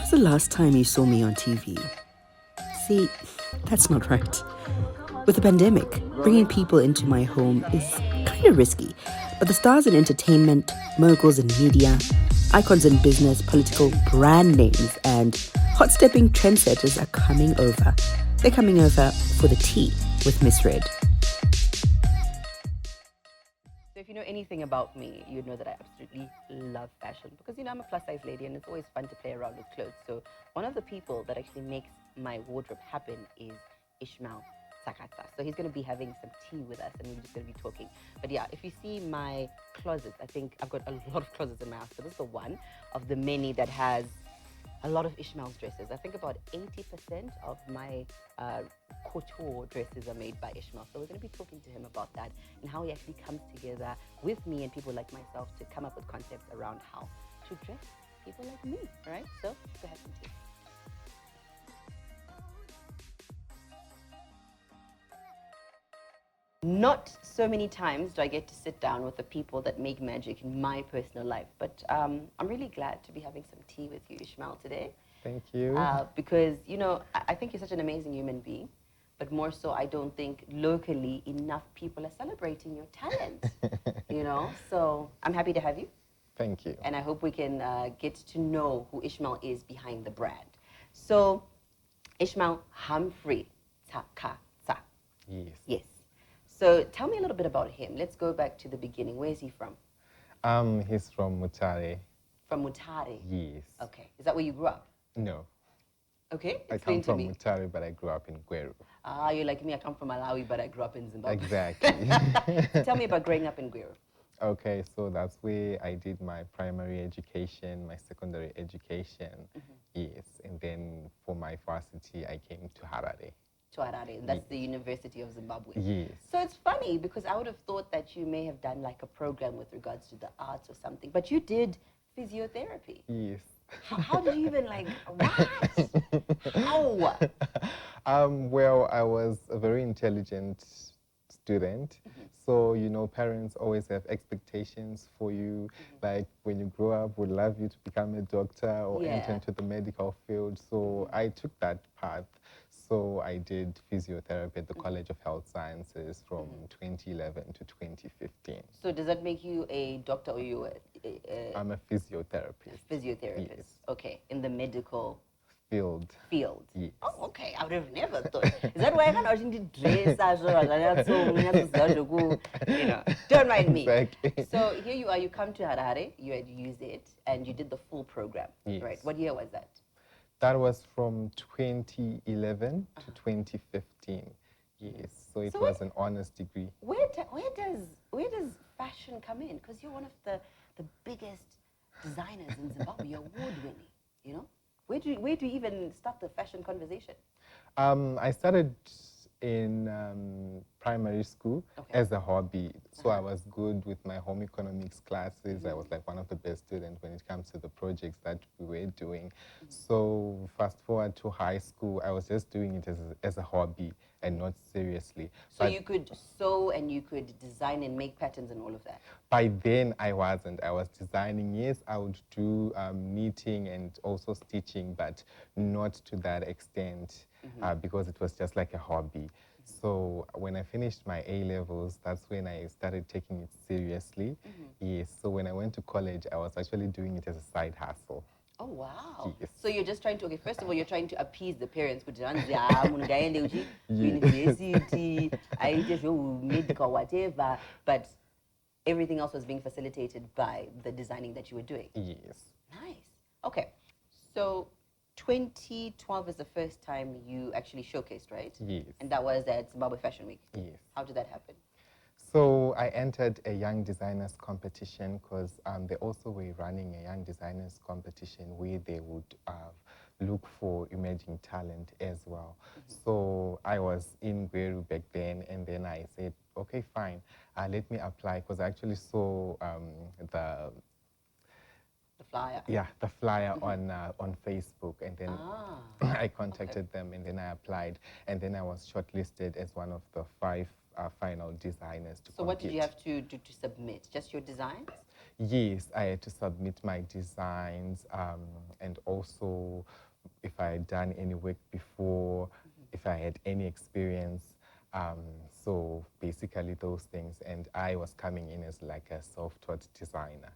was the last time you saw me on TV? See, that's not right. With the pandemic, bringing people into my home is kind of risky. But the stars in entertainment, moguls in media, icons in business, political brand names, and hot-stepping trendsetters are coming over. They're coming over for the tea with MisRed. So if you know anything about me, you'd know that I absolutely love fashion because, I'm a plus-size lady and it's always fun to play around with clothes. So one of the people that actually makes my wardrobe happen is Ishmael Tsakatsa. So he's going to be having some tea with us and we're just going to be talking. But yeah, if you see my closets, I think I've got a lot of closets in my house, but this is the one of the many that has a lot of Ishmael's dresses. I think about 80% of my couture dresses are made by Ishmael. So we're going to be talking to him about that and how he actually comes together with me and people like myself to come up with concepts around how to dress people like me, right? So go ahead and tea. Not so many times do I get to sit down with the people that make magic in my personal life, but I'm really glad to be having some tea with you, Ishmael, today. Thank you. Because, I think you're such an amazing human being, but more so I don't think locally enough people are celebrating your talent, So I'm happy to have you. Thank you. And I hope we can get to know who Ishmael is behind the brand. So, Ishmael 𝘋𝘪𝘨 Tsakatsa. Yes. Yes. So tell me a little bit about him. Let's go back to the beginning. Where is he from? He's from Mutare. From Mutare? Yes. Okay. Is that where you grew up? No. Okay. I come from Mutare, but I grew up in 𝘋𝘪𝗥𝗏. Ah, you're like me. I come from Malawi, but I grew up in Zimbabwe. Exactly. So tell me about growing up in 𝘋𝘪𝗥𝗏. Okay, so that's where I did my primary education, my secondary education. Yes. And then for my varsity, I came to Harare. To Harare, and that's the University of Zimbabwe. Yes. So it's funny because I would have thought that you may have done like a program with regards to the arts or something, but you did physiotherapy. Yes. How did you even what? How? Well, I was a very intelligent student. So, parents always have expectations for you. Like when you grow up, would love you to become a doctor or enter into the medical field. So I took that path. So I did physiotherapy at the College of Health Sciences from 2011 to 2015. So does that make you a doctor or you I'm a physiotherapist. Physiotherapist. Yes. Okay, in the medical field. Yes. Oh, okay. I would have never thought. Is that why I can't actually dress as don't mind me. Exactly. So here you are, you come to Harare, you had used it, and you did the full program, right? What year was that? That was from 2011 to 2015. Yes, so it was an honors degree. Where does fashion come in? Because you're one of the biggest designers in Zimbabwe. You're award-winning, Where do you even start the fashion conversation? I started in primary school as a hobby. So I was good with my home economics classes. I was like one of the best students when it comes to the projects that we were doing. So fast forward to high school, I was just doing it as a hobby and not seriously. So you could sew and you could design and make patterns and all of that? By then I wasn't. I was designing. Yes, I would do knitting and also stitching, but not to that extent because it was just like a hobby. So when I finished my A-levels, that's when I started taking it seriously. Yes, so when I went to college, I was actually doing it as a side hustle. Oh, wow. Yes. So you're just trying to, first of all, you're trying to appease the parents. University, medical, whatever, but everything else was being facilitated by the designing that you were doing. Yes. Nice. Okay. So 2012 is the first time you actually showcased, right? Yes. And that was at Zimbabwe Fashion Week. Yes. How did that happen? So I entered a young designers competition because they also were running a young designers competition where they would look for emerging talent as well. So I was in 𝘋𝘪𝗥𝗏 back then, and then I said, okay, fine, let me apply, because I actually saw the flyer. Yeah, the flyer on Facebook, and then I contacted them, and then I applied, and then I was shortlisted as one of the 5 final designers to compete. So what did you have to do to submit? Just your designs? Yes, I had to submit my designs and also if I had done any work before, if I had any experience. Um, so basically those things. And I was coming in as like a self-taught designer.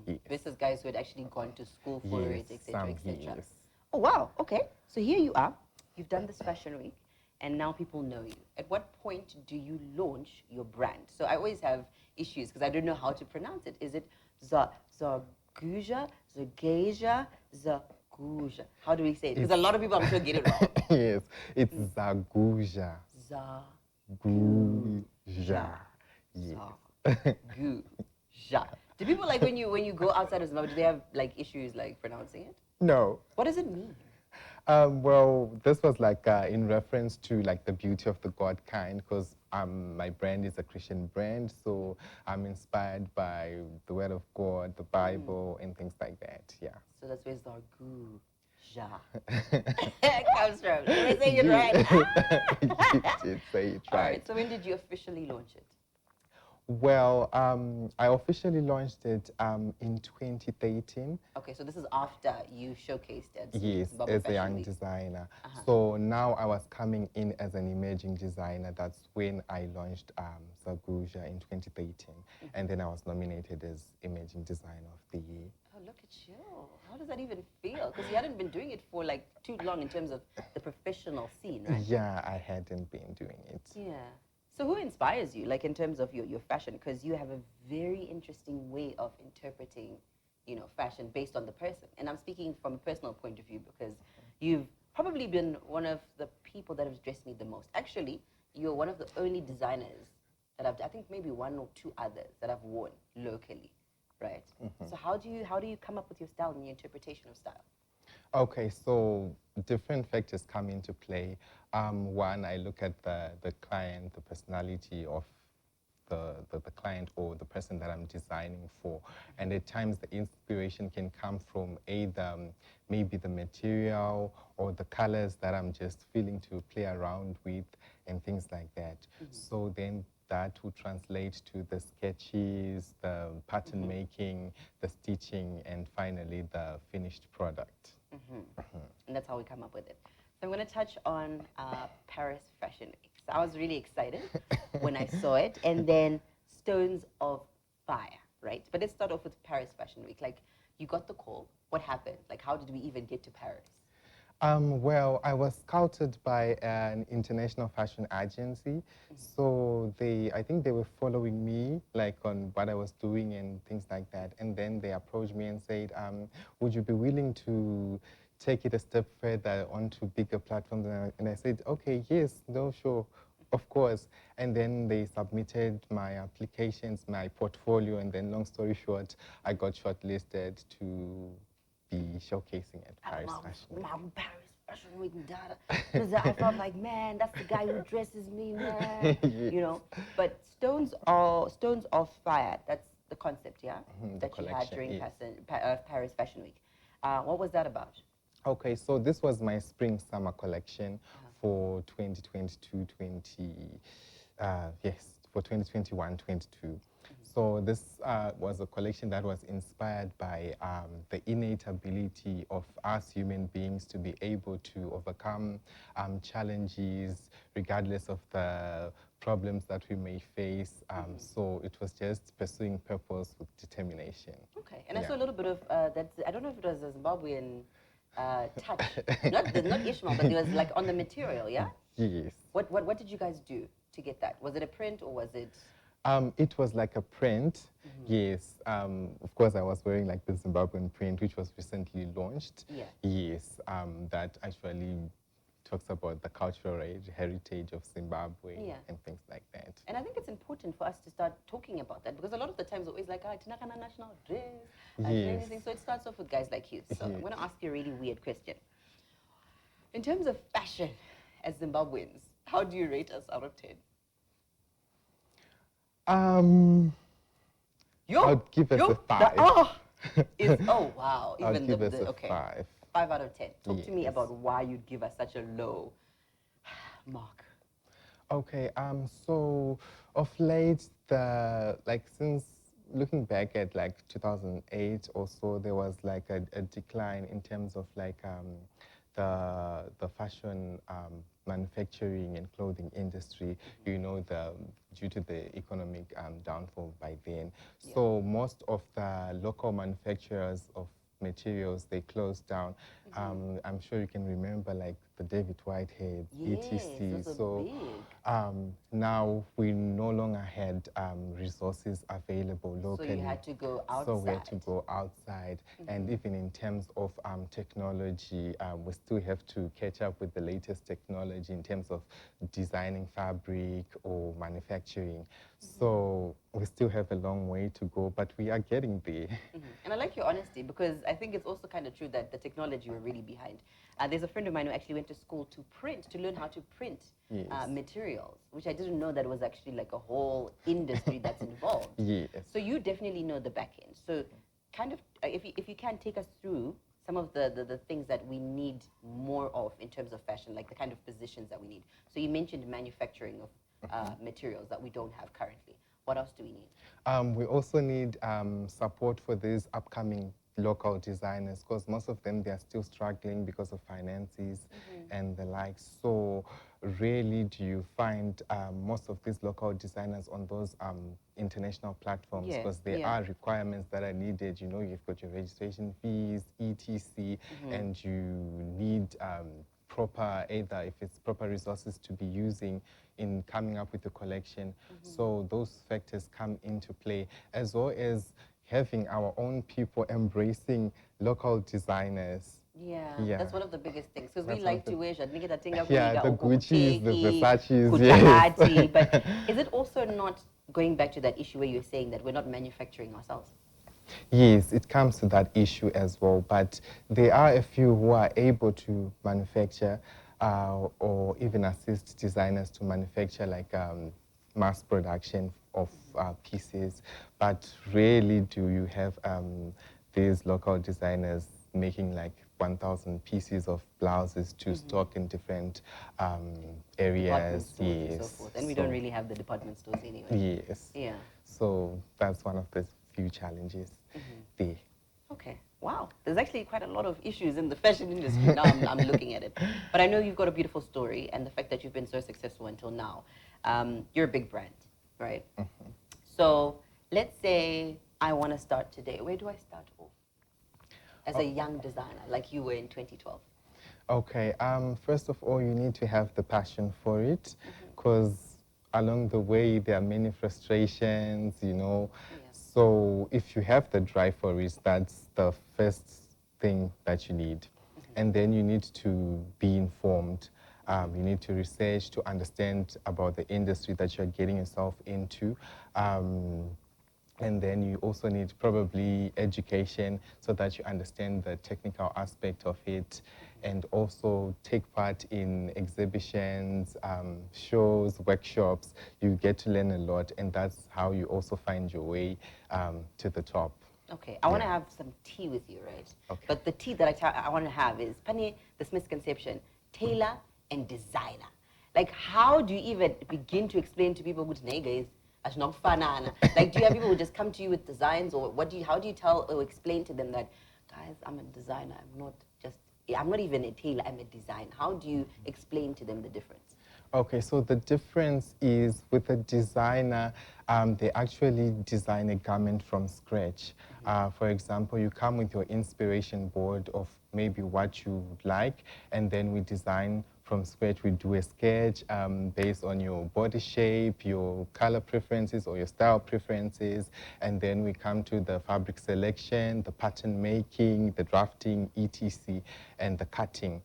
Yes. Versus guys who had actually gone to school for Yes, it, etc., etc. yes. Oh, wow. Okay. So here you are. You've done this fashion week, and now people know you. At what point do you launch your brand? So I always have issues because I don't know how to pronounce it. Is it 𝗪𝗪𝗥𝗏, 𝗪𝗪𝗥𝗏, 𝗪𝗪𝗥𝗏? How do we say it? Because a lot of people, I'm sure, get it wrong. Yes, it's 𝗪𝗪𝗥𝗏. 𝗪𝗪𝗥𝗏. Yes. 𝗪𝗪𝗥𝗏. Do people like when you go outside of Zimbabwe, do they have like issues like pronouncing it? No. What does it mean? Well, this was like in reference to like the beauty of the God kind, because my brand is a Christian brand, so I'm inspired by the Word of God, the Bible, and things like that. Yeah. So that's where 𝗪𝗪𝗥𝗏 comes from. Did I say it right? You did say it All right. right. So when did you officially launch it? Well, I officially launched it in 2013. Okay, so this is after you showcased at Yes, Zimbabwe as a Fashion young Week. designer. So now I was coming in as an emerging designer. That's when I launched 𝗪𝗪𝗥𝗏 in 2013. And then I was nominated as Emerging Designer of the Year. Oh, look at you. How does that even feel? Because you hadn't been doing it for like too long in terms of the professional scene, right? Yeah, I hadn't been doing it. Yeah. So who inspires you, like in terms of your fashion? Because you have a very interesting way of interpreting, you know, fashion based on the person. And I'm speaking from a personal point of view because you've probably been one of the people that have dressed me the most. Actually, you're one of the only designers that I think maybe one or two others that I've worn locally, right? So how do you come up with your style and your interpretation of style? Okay, so different factors come into play. One, I look at the client, the personality of the client or the person that I'm designing for. And at times the inspiration can come from either maybe the material or the colors that I'm just feeling to play around with and things like that. So then that will translate to the sketches, the pattern making, the stitching, and finally the finished product. And that's how we come up with it. So I'm going to touch on Paris Fashion Week. So I was really excited when I saw it. And then Stones of Fire, right? But let's start off with Paris Fashion Week. Like, you got the call. What happened? Like, how did we even get to Paris? Well, I was scouted by an international fashion agency. So I think they were following me, like on what I was doing and things like that. And then they approached me and said, would you be willing to take it a step further onto bigger platforms? And I said, okay, yes, no, sure, of course. And then they submitted my applications, my portfolio, and then long story short, I got shortlisted to be showcasing at Paris Fashion Week. Paris Fashion Week, dada. I felt like, man, that's the guy who dresses me, man. Yes. You know. But Stones of Fire. That's the concept, yeah, that you had during yes. Paris Fashion Week. What was that about? Okay, so this was my spring-summer collection for 2022-20, yes, for 2021-22. So this was a collection that was inspired by the innate ability of us human beings to be able to overcome challenges regardless of the problems that we may face. So it was just pursuing purpose with determination. Okay, and I saw a little bit of that. I don't know if it was a Zimbabwean touch. Not Ishmael, but it was like on the material, yeah? Yes. What did you guys do to get that? Was it a print or was it? It was like a print, yes. Of course, I was wearing like the Zimbabwean print, which was recently launched. Yeah. Yes, that actually talks about the cultural heritage of Zimbabwe and things like that. And I think it's important for us to start talking about that because a lot of the times we're always like, it's not a national dress, anything. So it starts off with guys like you. So I'm going to ask you a really weird question. In terms of fashion, as Zimbabweans, how do you rate us out of 10? I'd give us a 5. Oh wow! Even I'd give us a okay. 5. 5 out of 10. Talk to me about why you'd give us such a low mark. Okay, so of late, since looking back at like 2008 or so, there was like a decline in terms of like the fashion manufacturing and clothing industry, you know, due to the economic downfall by then. Yeah. So most of the local manufacturers of materials, they closed down. I'm sure you can remember like the David Whitehead, Yes, etc. those are So big. now we no longer had resources available locally. So you had to go outside. So we had to go outside. And even in terms of technology, we still have to catch up with the latest technology in terms of designing fabric or manufacturing. So we still have a long way to go, but we are getting there. And I like your honesty, because I think it's also kind of true that the technology were really behind. There's a friend of mine who actually went to school to learn how to print Yes. materials, which I didn't know that was actually like a whole industry that's involved. Yes. So you definitely know the back end. So kind of, if you can take us through some of the things that we need more of in terms of fashion, like the kind of positions that we need. So you mentioned manufacturing of materials that we don't have currently. What else do we need? We also need support for these upcoming local designers, because most of them, they are still struggling because of finances and the like. So rarely do you find most of these local designers on those international platforms, because there are requirements that are needed. You know, you've got your registration fees, etc., and you need proper, either if it's proper resources to be using in coming up with a collection. So those factors come into play, as well as having our own people embracing local designers. Yeah, that's one of the biggest things, because we That's like to wear the Gucci's, the Versace's, Kutahati, yes. but is it also not going back to that issue where you're saying that we're not manufacturing ourselves? Yes, it comes to that issue as well, but there are a few who are able to manufacture or even assist designers to manufacture like mass production of pieces, but rarely do you have these local designers making like 1,000 pieces of blouses to stock in different areas. Stores and so forth. And we don't really have the department stores anyway. Yes. Yeah. So that's one of the few challenges there. Okay. Wow. There's actually quite a lot of issues in the fashion industry now. I'm looking at it. But I know you've got a beautiful story, and the fact that you've been so successful until now. You're a big brand, right? So let's say I want to start today. Where do I start off as a young designer like you were in 2012? Okay. First of all, you need to have the passion for it, because along the way there are many frustrations, you know. So if you have the drive for it, that's the first thing that you need. And then you need to be informed. You need to research to understand about the industry that you're getting yourself into. And then you also need probably education so that you understand the technical aspect of it, and also take part in exhibitions, shows, workshops. You get to learn a lot, and that's how you also find your way to the top. Okay, I want to have some tea with you, right? Okay. But the tea that I want to have is, Pani, this misconception, tailor and designer. Like, how do you even begin to explain to people who is like, do you have people who just come to you with designs, or how do you tell or explain to them that, guys, I'm a designer, I'm not even a tailor, I'm a designer? How do you explain to them the difference? Okay, so the difference is with a designer, they actually design a garment from scratch. For example, you come with your inspiration board of maybe what you would like, and then we design from scratch. We do a sketch based on your body shape, your color preferences or your style preferences, and then we come to the fabric selection, the pattern making, the drafting, etc., and the cutting.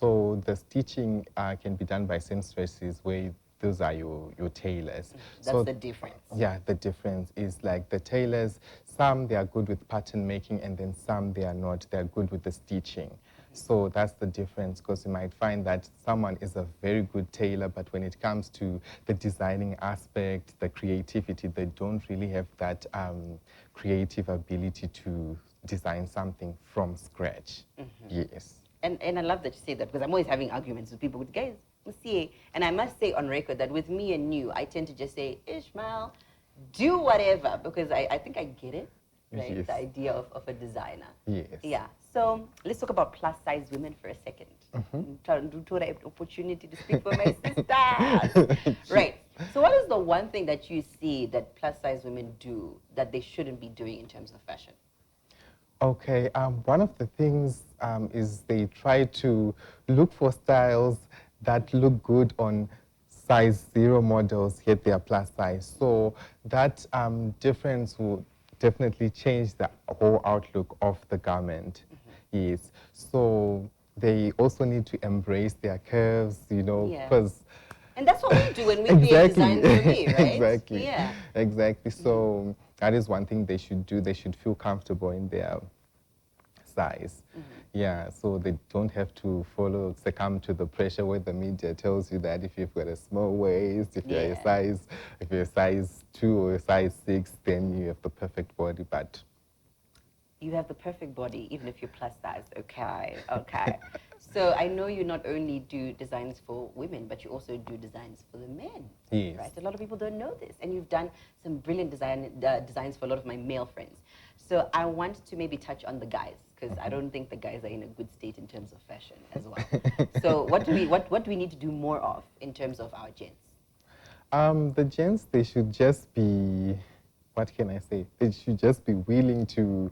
So the stitching can be done by seamstresses, where those are your tailors. That's the difference. Yeah, the difference is like the tailors, some they are good with pattern making, and then some they are not. They're good with the stitching. So that's the difference, because you might find that someone is a very good tailor, but when it comes to the designing aspect, the creativity, they don't really have that creative ability to design something from scratch. Yes. And I love that you say that, because I'm always having arguments with people with guys. And I must say on record that with me and you, I tend to just say, Ishmael, do whatever, because I think I get it, right? Yes. The idea of a designer. Yes. Yeah. So let's talk about plus size women for a second. Trying to take an opportunity to speak for my sisters. Right. So what is the one thing that you see that plus size women do that they shouldn't be doing in terms of fashion? Okay, one of the things is they try to look for styles that look good on size 0 models, yet they are plus size. So that difference will definitely change the whole outlook of the garment. Yes. So they also need to embrace their curves, you know, because and that's what we do when we create designs for me, right? Exactly. Yeah. Exactly. So that is one thing they should do. They should feel comfortable in their size. Yeah, so they don't have to succumb to the pressure where the media tells you that if you've got a small waist, if you're a size 2 or a size 6, then you have the perfect body. But you have the perfect body, even if you're plus size. Okay, okay. So I know you not only do designs for women, but you also do designs for the men. Yes. Right? A lot of people don't know this. And you've done some brilliant designs for a lot of my male friends. So I want to maybe touch on the guys, because I don't think the guys are in a good state in terms of fashion as well. So what do we need to do more of in terms of our gents? The gents, they should just be, what can I say? They should just be willing to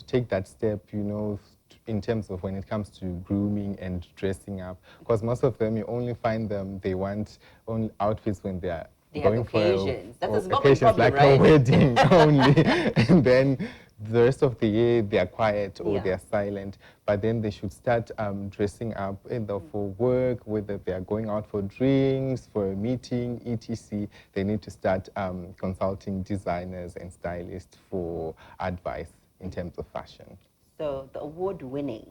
take that step, you know, in terms of when it comes to grooming and dressing up. Because most of them, you only find them, they want only outfits when they are going have occasions. for That's a occasions problem, like right? a wedding only. And then the rest of the year, they are quiet or they are silent. But then they should start dressing up either for work, whether they are going out for drinks, for a meeting, etc. They need to start consulting designers and stylists for advice in terms of fashion. So the award-winning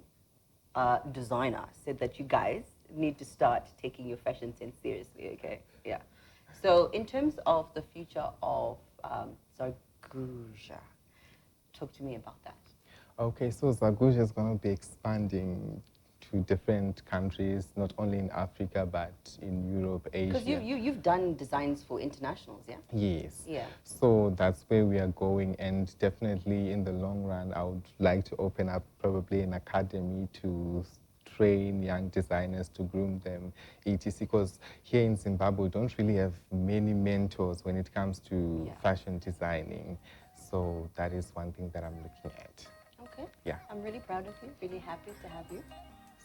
designer said that you guys need to start taking your fashion sense seriously, okay? Yeah. So in terms of the future of Tsakatsa, talk to me about that. Okay, so Tsakatsa is going to be expanding to different countries, not only in Africa, but in Europe, Asia. Because you've done designs for internationals, yeah? Yes. Yeah. So that's where we are going, and definitely in the long run, I would like to open up probably an academy to train young designers, to groom them, etc. Because here in Zimbabwe, we don't really have many mentors when it comes to fashion designing. So that is one thing that I'm looking at. Okay. Yeah. I'm really proud of you, really happy to have you.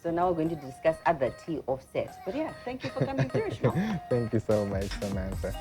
So now we're going to discuss other tea offsets. But yeah, thank you for coming through, Ishmael. Thank you so much, Samantha.